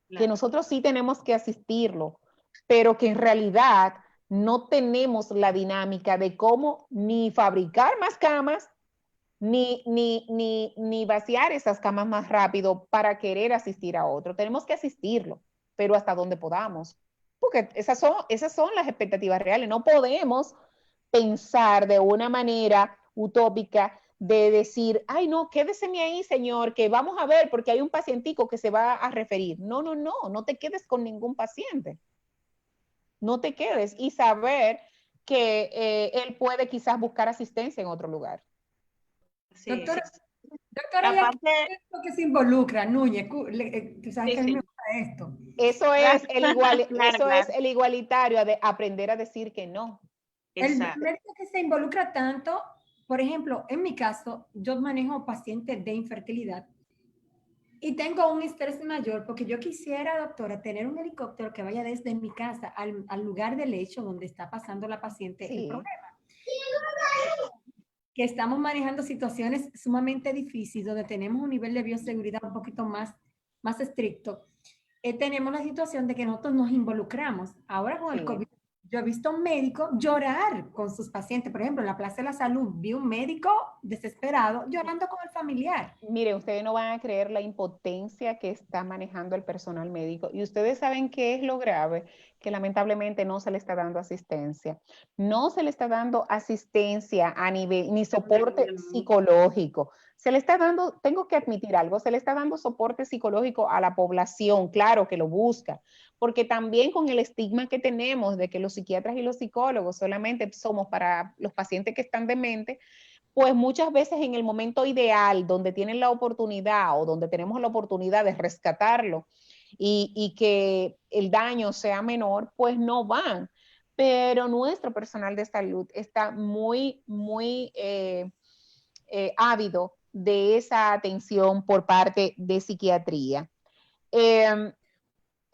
Que nosotros sí tenemos que asistirlo, pero que en realidad no tenemos la dinámica de cómo ni fabricar más camas, ni vaciar esas camas más rápido para querer asistir a otro. Tenemos que asistirlo, pero hasta donde podamos. Porque esas son las expectativas reales. No podemos pensar de una manera utópica de decir, ay, no, quédeseme ahí, señor, que vamos a ver porque hay un pacientico que se va a referir. No, no, no, no te quedes con ningún paciente. No te quedes y saber que él puede quizás buscar asistencia en otro lugar. Sí, Doctora, sí. doctora, ¿ya Aparte, qué es lo que se involucra, Núñez? Tú sabes sí, que a mí me sí. gusta esto. Eso Claro, es eso es claro. el igualitario de aprender a decir que no. El Exacto. médico que se involucra tanto, por ejemplo, en mi caso, yo manejo pacientes de infertilidad y tengo un estrés mayor porque yo quisiera, doctora, tener un helicóptero que vaya desde mi casa al lugar del hecho donde está pasando la paciente el Sí, problema. Que estamos manejando situaciones sumamente difíciles, donde tenemos un nivel de bioseguridad un poquito más estricto, tenemos la situación de que nosotros nos involucramos. Ahora con el sí. COVID, yo he visto a un médico llorar con sus pacientes. Por ejemplo, en la Plaza de la Salud vi un médico desesperado llorando con el familiar. Mire, ustedes no van a creer la impotencia que está manejando el personal médico. Y ustedes saben qué es lo grave, que lamentablemente no se le está dando asistencia. No se le está dando asistencia a nivel, ni soporte psicológico. Se le está dando, tengo que admitir algo, se le está dando soporte psicológico a la población, claro que lo busca, porque también con el estigma que tenemos de que los psiquiatras y los psicólogos solamente somos para los pacientes que están dementes, pues muchas veces en el momento ideal, donde tienen la oportunidad o donde tenemos la oportunidad de rescatarlo y que el daño sea menor, pues no van. Pero nuestro personal de salud está muy ávido de esa atención por parte de psiquiatría.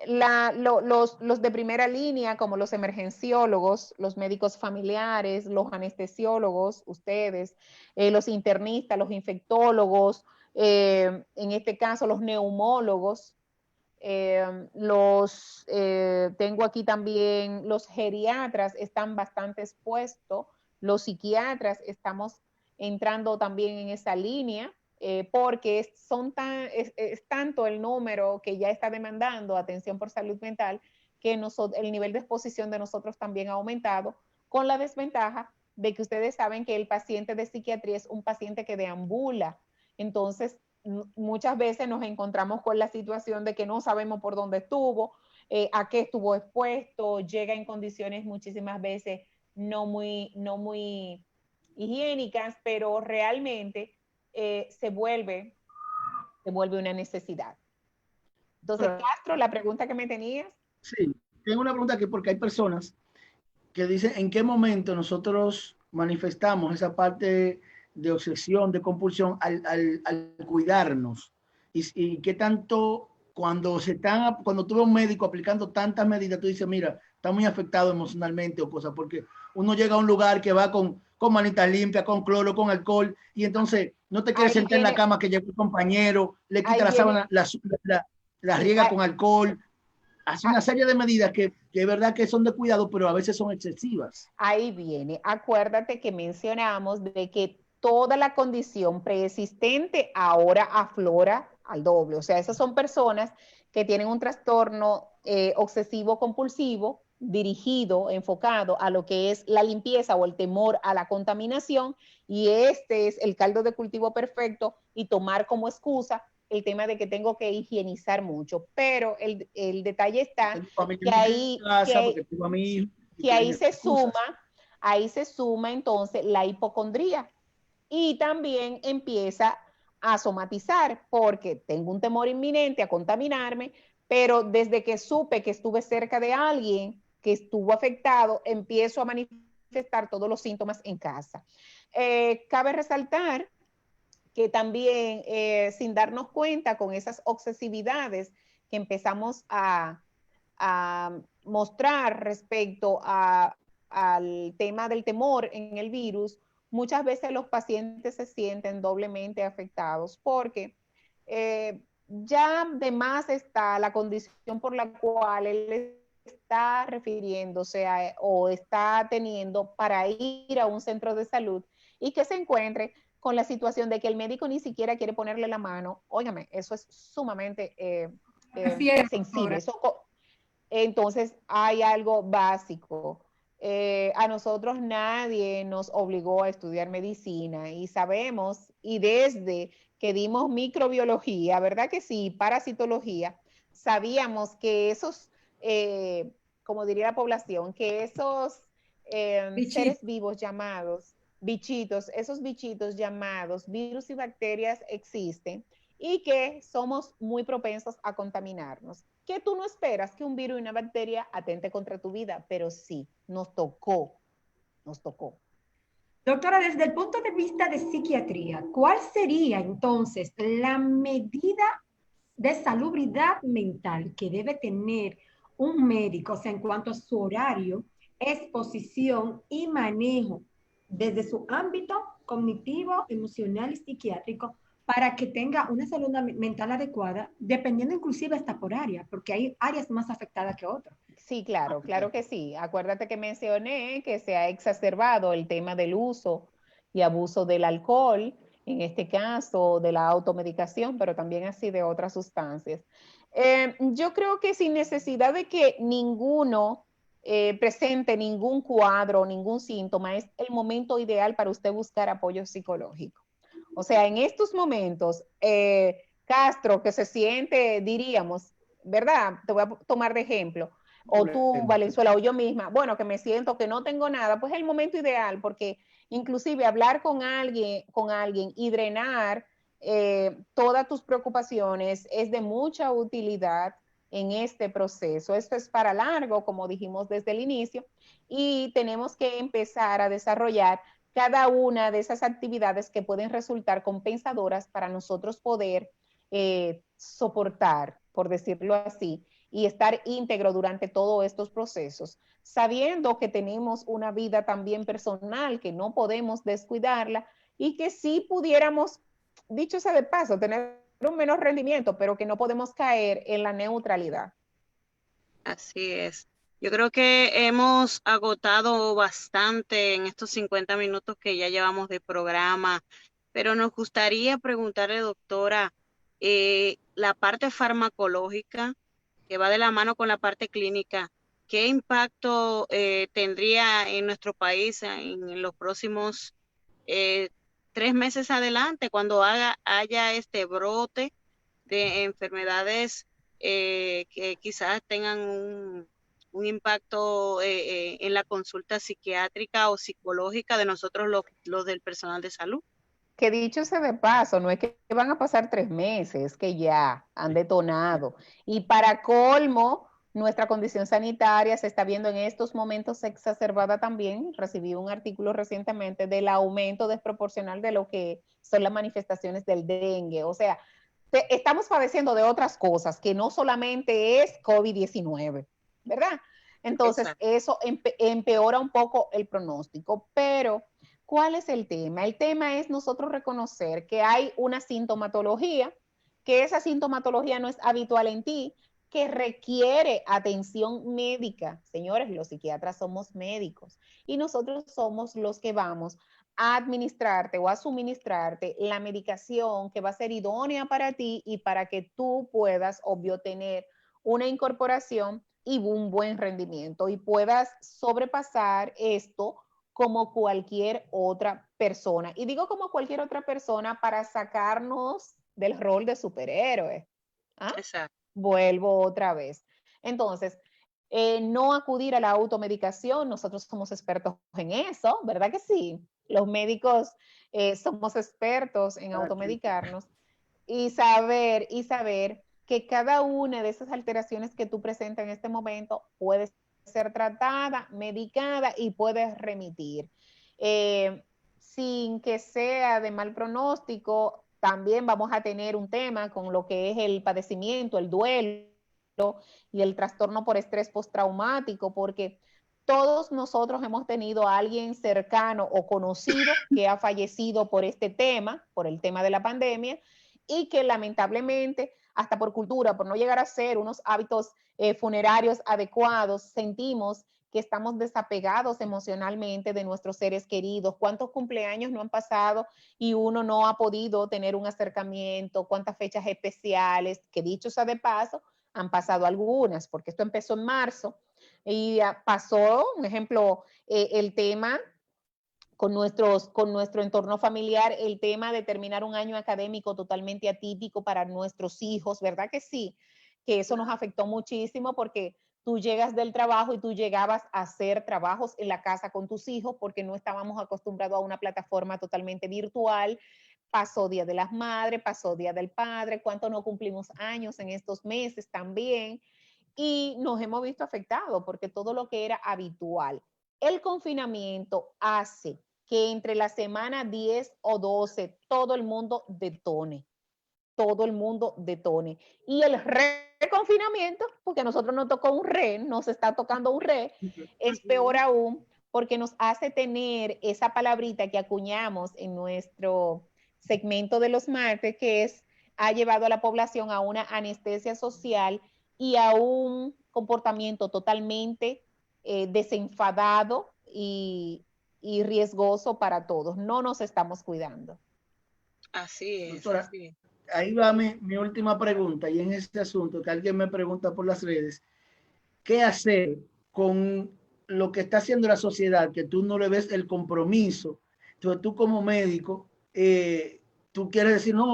Los de primera línea, como los emergenciólogos, los médicos familiares, los anestesiólogos, ustedes, los internistas, los infectólogos, en este caso los neumólogos, tengo aquí también los geriatras, están bastante expuestos, los psiquiatras estamos entrando también en esa línea, porque es tanto el número que ya está demandando atención por salud mental que el nivel de exposición de nosotros también ha aumentado, con la desventaja de que ustedes saben que el paciente de psiquiatría es un paciente que deambula. Entonces, muchas veces nos encontramos con la situación de que no sabemos por dónde estuvo, a qué estuvo expuesto, llega en condiciones muchísimas veces no muy higiénicas, pero realmente se vuelve una necesidad. Entonces, Castro, la pregunta que me tenías. Sí, tengo una pregunta aquí porque hay personas que dicen en qué momento nosotros manifestamos esa parte de obsesión, de compulsión al cuidarnos. Y qué tanto cuando tú ves a un médico aplicando tantas medidas, tú dices, mira, está muy afectado emocionalmente o cosas, porque uno llega a un lugar que va con manitas limpias, con cloro, con alcohol, y entonces no te quieres sentar en la cama que llegó un compañero, le quita la sábana, la riega con alcohol, hace una serie de medidas que es verdad que son de cuidado, pero a veces son excesivas. Ahí viene. Acuérdate que mencionamos de que toda la condición preexistente ahora aflora al doble. O sea, esas son personas que tienen un trastorno obsesivo compulsivo dirigido, enfocado a lo que es la limpieza o el temor a la contaminación, y este es el caldo de cultivo perfecto, y tomar como excusa el tema de que tengo que higienizar mucho. Pero el detalle está que ahí se suma entonces la hipocondría, y también empieza a somatizar porque tengo un temor inminente a contaminarme, pero desde que supe que estuve cerca de alguien que estuvo afectado, empiezo a manifestar todos los síntomas en casa. Cabe resaltar que también, sin darnos cuenta, con esas obsesividades que empezamos a mostrar respecto al tema del temor en el virus, muchas veces los pacientes se sienten doblemente afectados porque ya de más está la condición por la cual él está refiriéndose o está teniendo para ir a un centro de salud, y que se encuentre con la situación de que el médico ni siquiera quiere ponerle la mano. Óigame, eso es sumamente sensible. Entonces hay algo básico. A nosotros nadie nos obligó a estudiar medicina, y sabemos, y desde que dimos microbiología, ¿verdad que sí? Parasitología, sabíamos que esos, como diría la población, que esos seres vivos llamados bichitos, esos bichitos llamados virus y bacterias existen, y que somos muy propensos a contaminarnos. Que tú no esperas que un virus y una bacteria atente contra tu vida, pero sí, nos tocó, nos tocó. Doctora, desde el punto de vista de psiquiatría, ¿cuál sería entonces la medida de salubridad mental que debe tener un médico, o sea, en cuanto a su horario, exposición y manejo desde su ámbito cognitivo, emocional y psiquiátrico, para que tenga una salud mental adecuada, dependiendo inclusive hasta por área, porque hay áreas más afectadas que otras? Sí, claro, claro que sí. Acuérdate que mencioné que se ha exacerbado el tema del uso y abuso del alcohol, en este caso de la automedicación, pero también así de otras sustancias. Yo creo que sin necesidad de que ninguno presente ningún cuadro, ningún síntoma, es el momento ideal para usted buscar apoyo psicológico. O sea, en estos momentos, Castro, que se siente, diríamos, ¿verdad? Te voy a tomar de ejemplo, o tú, Valenzuela, o yo misma, bueno, que me siento que no tengo nada, pues es el momento ideal, porque inclusive hablar con alguien y drenar todas tus preocupaciones es de mucha utilidad en este proceso. Esto es para largo, como dijimos desde el inicio, y tenemos que empezar a desarrollar cada una de esas actividades que pueden resultar compensadoras para nosotros poder soportar, por decirlo así, y estar íntegro durante todos estos procesos, sabiendo que tenemos una vida también personal, que no podemos descuidarla, y que sí pudiéramos, dicho sea de paso, tener un menor rendimiento, pero que no podemos caer en la neutralidad. Así es. Yo creo que hemos agotado bastante en estos 50 minutos que ya llevamos de programa, pero nos gustaría preguntarle, doctora, la parte farmacológica que va de la mano con la parte clínica, ¿qué impacto tendría en nuestro país en los próximos 3 meses adelante, cuando haya este brote de enfermedades que quizás tengan un impacto en la consulta psiquiátrica o psicológica de nosotros los del personal de salud? Que dicho sea de paso, no es que van a pasar 3 meses, que ya han detonado. Y para colmo, nuestra condición sanitaria se está viendo en estos momentos exacerbada también. Recibí un artículo recientemente del aumento desproporcional de lo que son las manifestaciones del dengue. O sea, estamos padeciendo de otras cosas que no solamente es COVID-19, ¿verdad? Entonces, Exacto. eso empeora un poco el pronóstico, pero ¿cuál es el tema? El tema es nosotros reconocer que hay una sintomatología, que esa sintomatología no es habitual en ti, que requiere atención médica. Señores, los psiquiatras somos médicos y nosotros somos los que vamos a administrarte o a suministrarte la medicación que va a ser idónea para ti y para que tú puedas, obvio, tener una incorporación y un buen rendimiento y puedas sobrepasar esto como cualquier otra persona. Y digo como cualquier otra persona para sacarnos del rol de superhéroe. ¿Ah? Exacto. Vuelvo otra vez. Entonces, no acudir a la automedicación, nosotros somos expertos en eso, ¿verdad que sí? Los médicos somos expertos en automedicarnos y saber que cada una de esas alteraciones que tú presentas en este momento puede ser tratada, medicada y puede remitir. Sin que sea de mal pronóstico, también vamos a tener un tema con lo que es el padecimiento, el duelo y el trastorno por estrés postraumático, porque todos nosotros hemos tenido a alguien cercano o conocido que ha fallecido por este tema, por el tema de la pandemia, y que lamentablemente, hasta por cultura, por no llegar a ser unos hábitos funerarios adecuados, sentimos que estamos desapegados emocionalmente de nuestros seres queridos. ¿Cuántos cumpleaños no han pasado y uno no ha podido tener un acercamiento? ¿Cuántas fechas especiales? Que dicho sea de paso, han pasado algunas, porque esto empezó en marzo y pasó, un ejemplo, el tema con nuestro entorno familiar, el tema de terminar un año académico totalmente atípico para nuestros hijos, ¿verdad que sí? Que eso nos afectó muchísimo porque tú llegas del trabajo y tú llegabas a hacer trabajos en la casa con tus hijos porque no estábamos acostumbrados a una plataforma totalmente virtual. Pasó Día de las Madres, pasó Día del Padre, cuánto no cumplimos años en estos meses también y nos hemos visto afectados porque todo lo que era habitual. El confinamiento hace que entre la semana 10 o 12 todo el mundo detone. Todo el mundo detone. Y el reconfinamiento, porque a nosotros nos tocó un re, nos está tocando un re, es peor aún porque nos hace tener esa palabrita que acuñamos en nuestro segmento de los martes, que es, ha llevado a la población a una anestesia social y a un comportamiento totalmente desenfadado y riesgoso para todos. No nos estamos cuidando. Así es. Doctora, así es. ahí va mi última pregunta, y en este asunto que alguien me pregunta por las redes, ¿qué hacer con lo que está haciendo la sociedad, que tú no le ves el compromiso? Entonces tú como médico, tú quieres decir, no,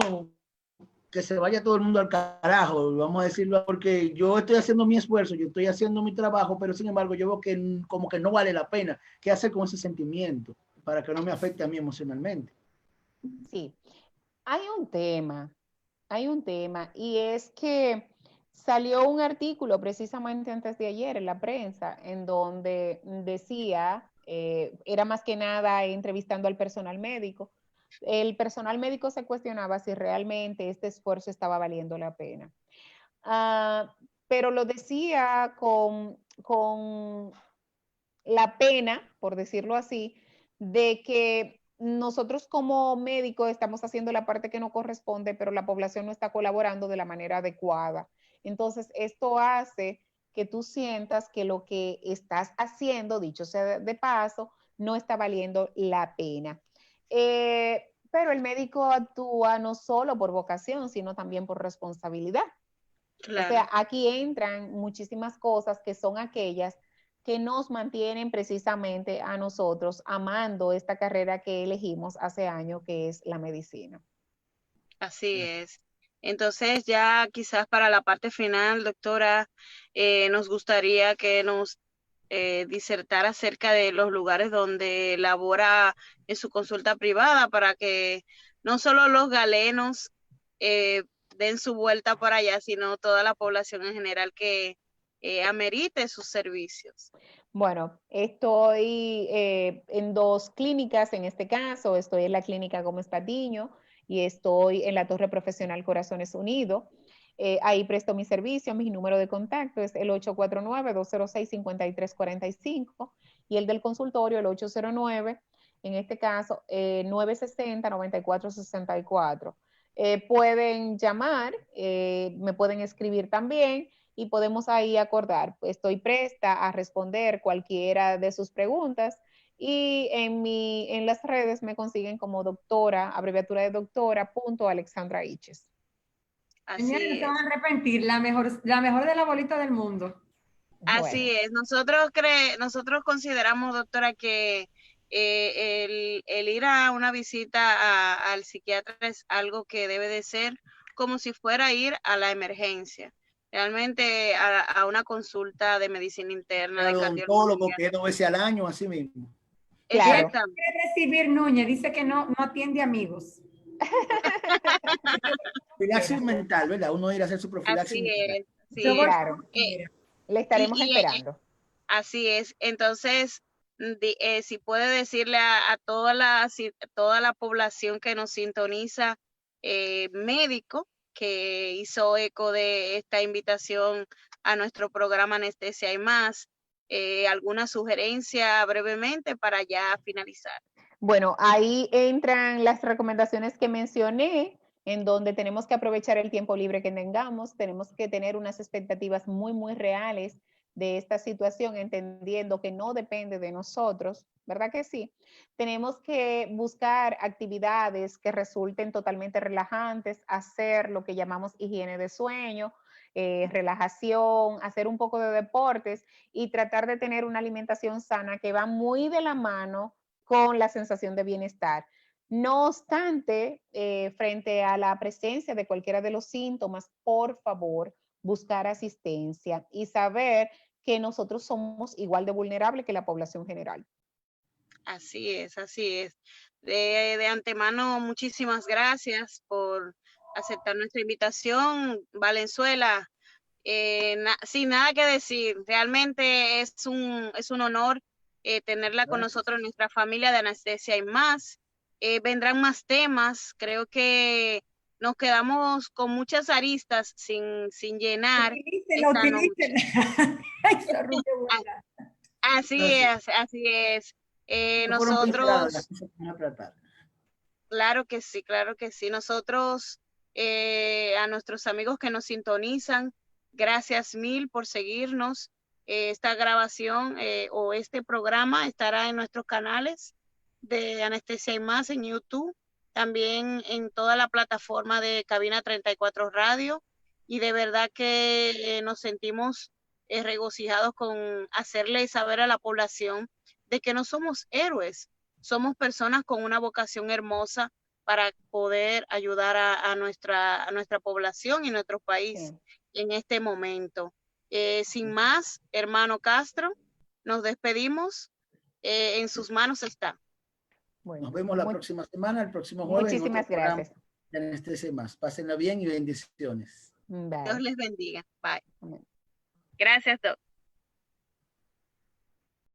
que se vaya todo el mundo al carajo, vamos a decirlo, porque yo estoy haciendo mi esfuerzo, yo estoy haciendo mi trabajo, pero sin embargo yo veo que como que no vale la pena. ¿Qué hacer con ese sentimiento para que no me afecte a mí emocionalmente? Sí, hay un tema, y es que salió un artículo precisamente antes de ayer en la prensa en donde decía, era más que nada entrevistando al personal médico, el personal médico se cuestionaba si realmente este esfuerzo estaba valiendo la pena. Pero lo decía con la pena, por decirlo así, de que nosotros como médicos estamos haciendo la parte que no corresponde, pero la población no está colaborando de la manera adecuada. Entonces, esto hace que tú sientas que lo que estás haciendo, dicho sea de paso, no está valiendo la pena. Pero el médico actúa no solo por vocación, sino también por responsabilidad. O Claro. sea, aquí entran muchísimas cosas que son aquellas que nos mantienen precisamente a nosotros amando esta carrera que elegimos hace años, que es la medicina. Así es. Entonces, ya quizás para la parte final, doctora, nos gustaría que nos disertara acerca de los lugares donde labora en su consulta privada para que no solo los galenos den su vuelta para allá, sino toda la población en general que amerite sus servicios. Bueno, estoy en 2 clínicas en este caso. Estoy en la clínica Gómez Patiño y estoy en la Torre Profesional Corazones Unidos. Ahí presto mi servicio. Mi número de contacto es el 849-206-5345 y el del consultorio el 809, en este caso 960-9464. Pueden llamar, me pueden escribir también y podemos ahí acordar. Estoy presta a responder cualquiera de sus preguntas y en las redes me consiguen como doctora, abreviatura de doctora, Alexandra Iches. Señores, se van a arrepentir, la mejor de la bolita del mundo. Así es. Nosotros consideramos, doctora, que el ir a una visita al psiquiatra es algo que debe de ser como si fuera ir a la emergencia. Realmente a una consulta de medicina interna, de cardiólogo, que 2 veces al año, así mismo. Claro. Quiere recibir Núñez, dice que no atiende amigos. Profilaxis mental, ¿verdad? Uno ir a hacer su profilaxis mental. Así es. Claro. Le estaremos esperando. Así es. Entonces, si puede decirle a toda la población que nos sintoniza, médico, que hizo eco de esta invitación a nuestro programa Anestesia y Más, alguna sugerencia brevemente para ya finalizar. Bueno, ahí entran las recomendaciones que mencioné, en donde tenemos que aprovechar el tiempo libre que tengamos, tenemos que tener unas expectativas muy, muy reales de esta situación, entendiendo que no depende de nosotros, ¿verdad que sí? Tenemos que buscar actividades que resulten totalmente relajantes, hacer lo que llamamos higiene de sueño, relajación, hacer un poco de deportes y tratar de tener una alimentación sana que va muy de la mano con la sensación de bienestar. No obstante, frente a la presencia de cualquiera de los síntomas, por favor, buscar asistencia y saber que nosotros somos igual de vulnerables que la población general. Así es, así es. De antemano, muchísimas gracias por aceptar nuestra invitación, Valenzuela. Sin nada que decir, realmente es un honor tenerla con nosotros en nuestra familia de Anestesia y Más. Vendrán más temas, creo que nos quedamos con muchas aristas sin llenar. Así es, así es. Nosotros, claro que sí, claro que sí. Nosotros, a nuestros amigos que nos sintonizan, gracias mil por seguirnos. Esta grabación o este programa estará en nuestros canales de Anestesia y Más en YouTube, también en toda la plataforma de Cabina 34 Radio, y de verdad que nos sentimos regocijados con hacerle saber a la población de que no somos héroes, somos personas con una vocación hermosa para poder ayudar a nuestra población y nuestro país en este momento. Sin más, hermano Castro, nos despedimos. En sus manos está. Bueno, nos vemos la próxima semana, el próximo jueves. Muchísimas gracias. De Anestesia y Más. Pásenla bien y bendiciones. Bye. Dios les bendiga. Bye. Gracias, Doc.